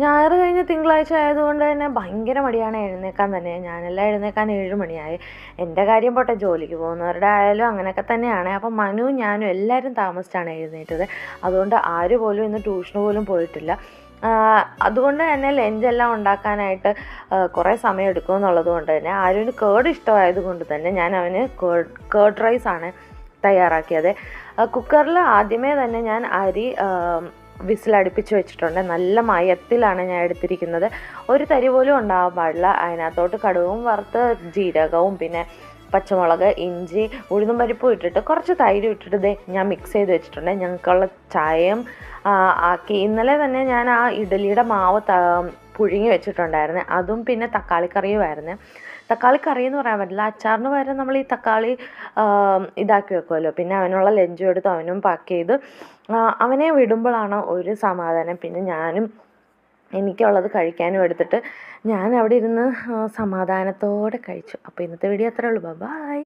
ഞായർ കഴിഞ്ഞ് തിങ്കളാഴ്ച ആയതുകൊണ്ട് തന്നെ ഭയങ്കര മടിയാണ് എഴുന്നേൽക്കാൻ തന്നെ. ഞാനെല്ലാം എഴുന്നേൽക്കാൻ 7 മണിയായി. എൻ്റെ കാര്യം പോട്ടെ, ജോലിക്ക് പോകുന്നവരുടെ ആയാലും അങ്ങനെയൊക്കെ തന്നെയാണ്. അപ്പം മനുവും ഞാനും എല്ലാവരും താമസിച്ചാണ് എഴുന്നേറ്റത്. അതുകൊണ്ട് ആര് പോലും ഇന്ന് ട്യൂഷന് പോലും പോയിട്ടില്ല. അതുകൊണ്ട് തന്നെ ലഞ്ചെല്ലാം ഉണ്ടാക്കാനായിട്ട് കുറേ സമയം എടുക്കുമെന്നുള്ളത് കൊണ്ട് തന്നെ ആരുവിന് കേർഡ് ഇഷ്ടമായത് കൊണ്ട് തന്നെ ഞാൻ അവന് കേർഡ് റൈസാണ് തയ്യാറാക്കിയത്. കുക്കറിൽ ആദ്യമേ തന്നെ ഞാൻ അരി വിസിലടുപ്പിച്ച് വെച്ചിട്ടുണ്ട്. നല്ല മയത്തിലാണ് ഞാൻ എടുത്തിരിക്കുന്നത്. ഒരു തരി പോലും ഉണ്ടാകാൻ പാടില്ല. അതിനകത്തോട്ട് കടുകും വറുത്ത് ജീരകവും പിന്നെ പച്ചമുളക്, ഇഞ്ചി, ഉഴുന്നും പരിപ്പും ഇട്ടിട്ട് കുറച്ച് തൈരും ഇട്ടിട്ട് ഞാൻ മിക്സ് ചെയ്ത് വെച്ചിട്ടുണ്ട്. ഞങ്ങൾക്കുള്ള ചായയും ആക്കി. ഇന്നലെ തന്നെ ഞാൻ ആ ഇഡലിയുടെ മാവ് പുഴുങ്ങി വെച്ചിട്ടുണ്ടായിരുന്നു. അതും പിന്നെ തക്കാളിക്കറിയുമായിരുന്നു. തക്കാളിക്കറി എന്ന് പറയാൻ പറ്റില്ല, അച്ചാറിന് പകരം നമ്മൾ ഈ തക്കാളി ഇതാക്കി വെക്കുമല്ലോ. പിന്നെ അവനുള്ള ലഞ്ചും എടുത്ത് അവനും പാക്ക് ചെയ്ത് അവനെ വിടുമ്പോഴാണ് ഒരു സമാധാനം. പിന്നെ ഞാനും എനിക്കുള്ളത് കഴിക്കാനും എടുത്തിട്ട് ഞാൻ അവിടെ ഇരുന്ന് സമാധാനത്തോടെ കഴിച്ചു. അപ്പോൾ ഇന്നത്തെ വീഡിയോ അത്രേ ഉള്ളൂ. ബൈ.